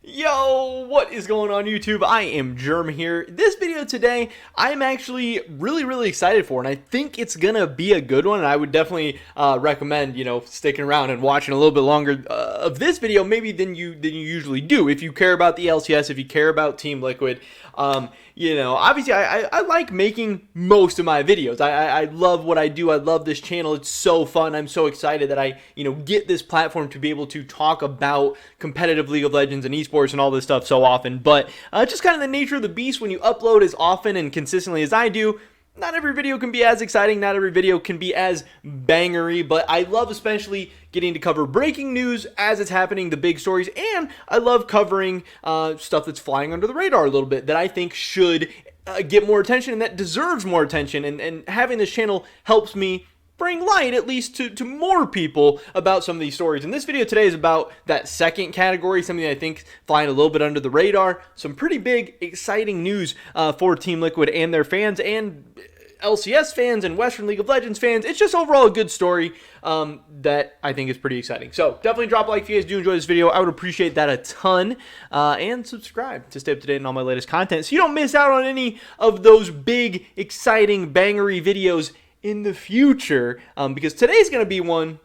Yo, what is going on YouTube? I am Germ here. This video today, I'm actually really excited for, and I think it's gonna be a good one, and I would definitely recommend, sticking around and watching a little bit longer of this video maybe than you usually do. If you care about the LCS, if you care about Team Liquid, obviously I like making most of my videos. I love what I do. I love this channel. It's so fun. I'm so excited that I, get this platform to be able to talk about competitive League of Legends and esports and all this stuff so often. But just kind of the nature of the beast when you upload as often and consistently as I do. Not every video can be as exciting, not every video can be as bangery, but I love especially getting to cover breaking news as it's happening, the big stories, and I love covering stuff that's flying under the radar a little bit that I think should get more attention and that deserves more attention, and having this channel helps me bring light at least to more people about some of these stories. And this video today is about that second category, something I think flying a little bit under the radar, some pretty big exciting news for Team Liquid and their fans and LCS fans and Western League of Legends fans. It's just overall a good story that I think is pretty exciting. So definitely drop a like if you guys do enjoy this video. I would appreciate that a ton. And subscribe to stay up to date on all my latest content so you don't miss out on any of those big, exciting, bangery videos in the future, because today's going to be one,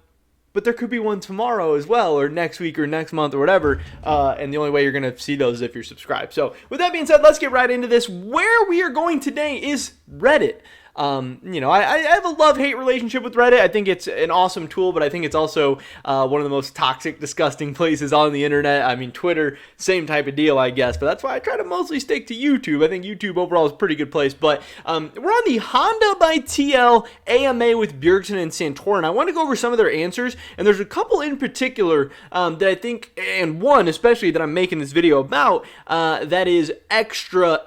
but there could be one tomorrow as well, or next week or next month or whatever, and the only way you're going to see those is if you're subscribed. So with that being said, let's get right into this. Where we are going today is Reddit. I have a love-hate relationship with Reddit. I think it's an awesome tool, but I think it's also one of the most toxic, disgusting places on the internet. I mean, Twitter, same type of deal, I guess, but that's why I try to mostly stick to YouTube. I think YouTube overall is a pretty good place, but we're on the Honda by TL AMA with Bjergsen and Santorin. I want to go over some of their answers, and there's a couple in particular that I think, and one especially that I'm making this video about, that is extra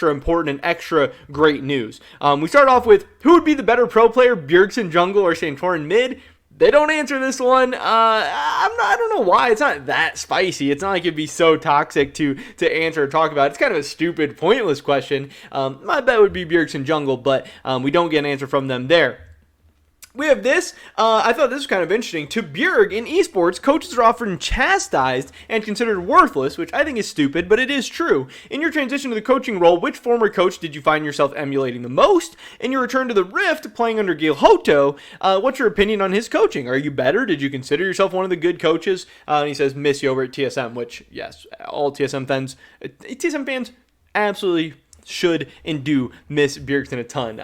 important and extra great news. We start off with who would be the better pro player, Bjergsen jungle or Santorin mid? They don't answer this one. I don't know why. It's not that spicy. It's not like it'd be so toxic to answer or talk about. It's kind of a stupid, pointless question. My bet would be Bjergsen jungle, but we don't get an answer from them there. We have this. I thought this was kind of interesting. To Bjerg, in esports, coaches are often chastised and considered worthless, which I think is stupid, but it is true. In your transition to the coaching role, which former coach did you find yourself emulating the most? In your return to the Rift, playing under Gilhoto, what's your opinion on his coaching? Are you better? Did you consider yourself one of the good coaches? And he says, miss you over at TSM, which, yes, all TSM fans absolutely should and do miss Bjergsen a ton,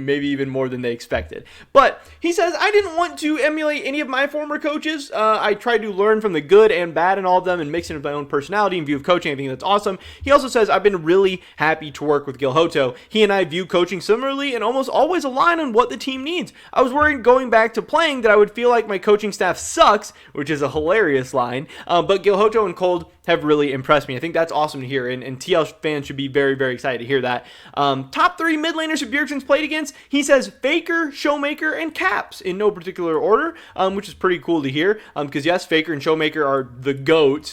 maybe even more than they expected. But he says, I didn't want to emulate any of my former coaches. I tried to learn from the good and bad in all of them and mix it with my own personality and view of coaching. I think that's awesome. He also says, I've been really happy to work with Gilhoto. He and I view coaching similarly and almost always align on what the team needs. I was worried going back to playing that I would feel like my coaching staff sucks, which is a hilarious line, but Gilhoto and Cold have really impressed me. I think that's awesome to hear, and TL fans should be very excited to hear that. Top 3 mid laners that Bjergsen's played against, he says Faker, Showmaker, and Caps in no particular order, which is pretty cool to hear, because yes, Faker and Showmaker are the GOATs,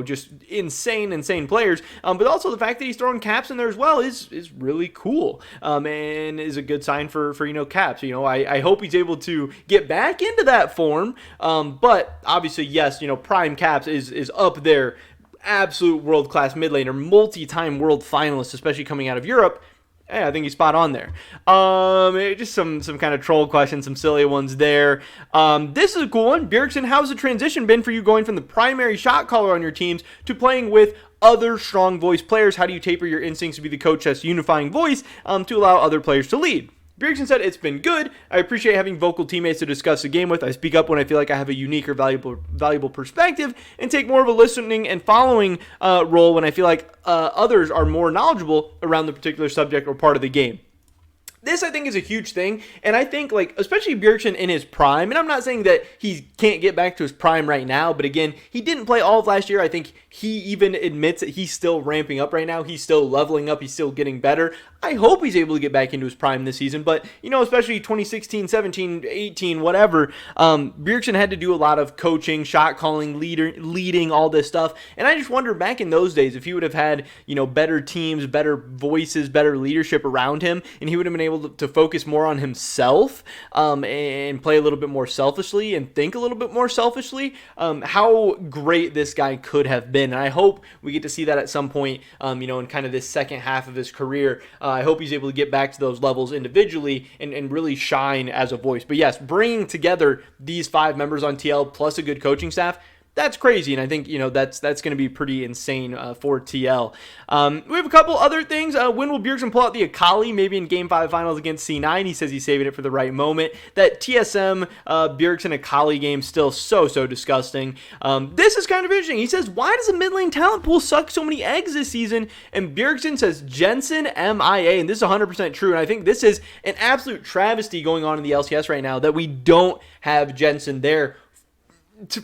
just insane players, but also the fact that he's throwing Caps in there as well is really cool, and is a good sign for Caps. I hope he's able to get back into that form, but obviously, yes, Prime Caps is up there. Absolute world-class mid laner, multi-time world finalist, especially coming out of Europe. Hey, I think he's spot on there. Just some kind of troll questions, some silly ones there. This is a cool one. Bjergsen, how's the transition been for you going from the primary shot caller on your teams to playing with other strong voice players? How do you taper your instincts to be the coach that's unifying voice to allow other players to lead? Bjergsen said, it's been good. I appreciate having vocal teammates to discuss the game with. I speak up when I feel like I have a unique or valuable perspective and take more of a listening and following role when I feel like others are more knowledgeable around the particular subject or part of the game. This, I think, is a huge thing, and I think, especially Bjergsen in his prime, and I'm not saying that he can't get back to his prime right now, but again, he didn't play all of last year. I think he even admits that he's still ramping up right now. He's still leveling up. He's still getting better. I hope he's able to get back into his prime this season, but, especially 2016, 17, 18, whatever, Bjergsen had to do a lot of coaching, shot calling, leading, all this stuff, and I just wonder, back in those days, if he would have had, better teams, better voices, better leadership around him, and he would have been able able to focus more on himself and play a little bit more selfishly and think a little bit more selfishly, how great this guy could have been. And I hope we get to see that at some point, in kind of this second half of his career. I hope he's able to get back to those levels individually and really shine as a voice. But yes, bringing together these 5 members on TL plus a good coaching staff, that's crazy, and I think, that's going to be pretty insane for TL. We have a couple other things. When will Bjergsen pull out the Akali? Maybe in Game 5 finals against C9. He says he's saving it for the right moment. That TSM Bjergsen Akali game still so disgusting. This is kind of interesting. He says, why does the mid lane talent pool suck so many eggs this season? And Bjergsen says Jensen MIA, and this is 100% true, and I think this is an absolute travesty going on in the LCS right now that we don't have Jensen there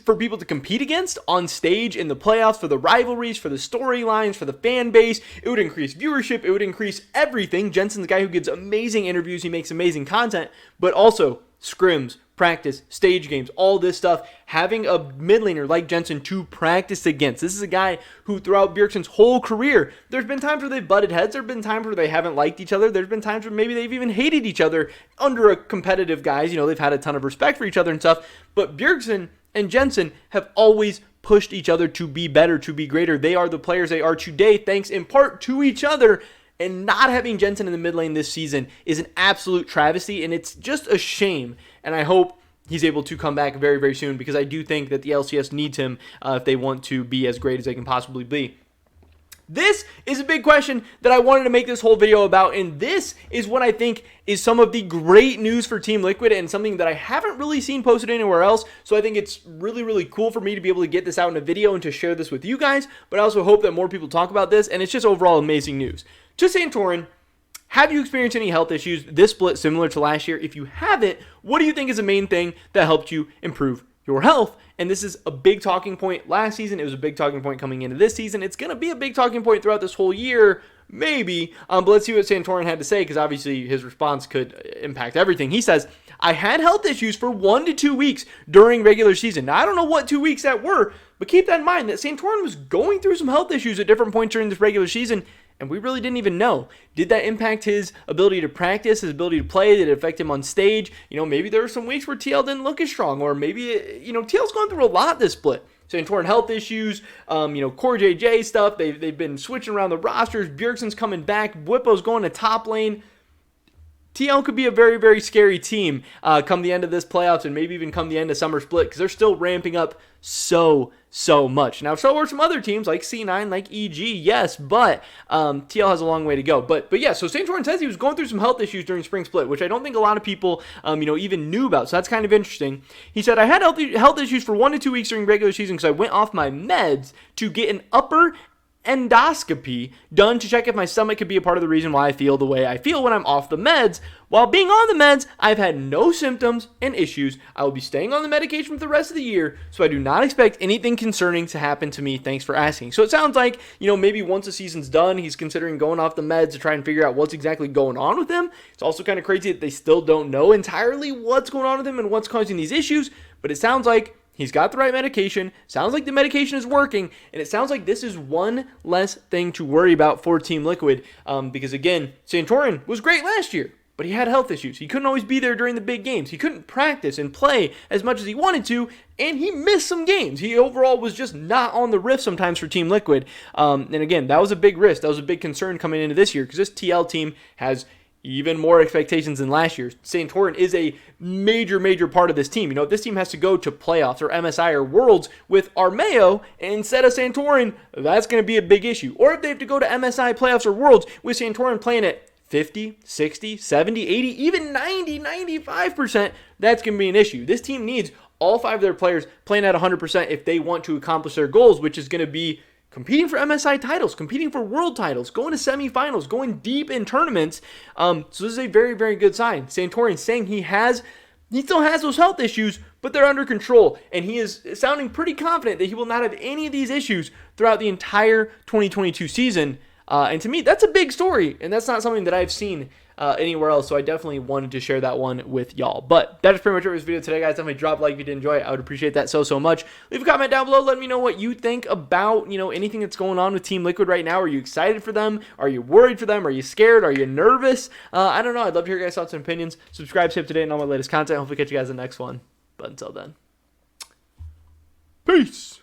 for people to compete against on stage in the playoffs, for the rivalries, for the storylines, for the fan base. It would increase viewership. It would increase everything. Jensen's a guy who gives amazing interviews. He makes amazing content, but also scrims, practice, stage games, all this stuff. Having a mid laner like Jensen to practice against. This is a guy who throughout Bjergsen's whole career, there's been times where they've butted heads. There have been times where they haven't liked each other. There's been times where maybe they've even hated each other under a competitive guise. They've had a ton of respect for each other and stuff. But Bjergsen and Jensen have always pushed each other to be better, to be greater. They are the players they are today, thanks in part to each other. And not having Jensen in the mid lane this season is an absolute travesty, and it's just a shame. And I hope he's able to come back very soon, because I do think that the LCS needs him if they want to be as great as they can possibly be. This is a big question that I wanted to make this whole video about, and this is what I think is some of the great news for Team Liquid and something that I haven't really seen posted anywhere else. So I think it's really cool for me to be able to get this out in a video and to share this with you guys, but I also hope that more people talk about this, and it's just overall amazing news. To Santorin, have you experienced any health issues this split similar to last year? If you haven't, what do you think is the main thing that helped you improve your health? And this is a big talking point last season. It was a big talking point coming into this season. It's going to be a big talking point throughout this whole year, maybe. But let's see what Santorin had to say, because obviously his response could impact everything. He says, I had health issues for 1 to 2 weeks during regular season. Now, I don't know what 2 weeks that were, but keep that in mind that Santorin was going through some health issues at different points during this regular season, and we really didn't even know. Did that impact his ability to practice, his ability to play? Did it affect him on stage? Maybe there were some weeks where TL didn't look as strong, or maybe, TL's gone through a lot this split. Santorin health issues, Core JJ stuff. They've been switching around the rosters. Bjergsen's coming back. Bwipo's going to top lane. TL could be a very scary team come the end of this playoffs, and maybe even come the end of summer split, because they're still ramping up so much. Now, so are some other teams like C9, like EG, yes, but TL has a long way to go. But yeah, so Santorin says he was going through some health issues during spring split, which I don't think a lot of people, even knew about. So that's kind of interesting. He said, I had health issues for 1 to 2 weeks during regular season because I went off my meds to get an upper endoscopy done to check if my stomach could be a part of the reason why I feel the way I feel when I'm off the meds. While being on the meds, I've had no symptoms and issues. I will be staying on the medication for the rest of the year, so I do not expect anything concerning to happen to me. Thanks for asking. So it sounds like, maybe once the season's done, he's considering going off the meds to try and figure out what's exactly going on with him. It's also kind of crazy that they still don't know entirely what's going on with him and what's causing these issues, but it sounds like he's got the right medication. Sounds like the medication is working. And it sounds like this is one less thing to worry about for Team Liquid. Because, again, Santorin was great last year, but he had health issues. He couldn't always be there during the big games. He couldn't practice and play as much as he wanted to, and he missed some games. He overall was just not on the riff sometimes for Team Liquid. And, again, that was a big risk. That was a big concern coming into this year, because this TL team has even more expectations than last year. Santorin is a major part of this team. If this team has to go to playoffs or MSI or Worlds with Armeo instead of Santorin, that's going to be a big issue. Or if they have to go to MSI playoffs or Worlds with Santorin playing at 50, 60, 70, 80, even 90, 95%, that's going to be an issue. This team needs all 5 of their players playing at 100% if they want to accomplish their goals, which is going to be competing for MSI titles, competing for world titles, going to semifinals, going deep in tournaments. So this is a very good sign. Santorin saying he still has those health issues, but they're under control. And he is sounding pretty confident that he will not have any of these issues throughout the entire 2022 season. And to me, that's a big story. And that's not something that I've seen anywhere else. So I definitely wanted to share that one with y'all. But that is pretty much it for this video today, guys. Definitely drop a like if you did enjoy it. I would appreciate that so much. Leave a comment down below. Let me know what you think about, anything that's going on with Team Liquid right now. Are you excited for them? Are you worried for them? Are you scared? Are you nervous? I don't know. I'd love to hear your guys' thoughts and opinions. Subscribe, stay up to date on all my latest content. Hopefully catch you guys in the next one. But until then, peace.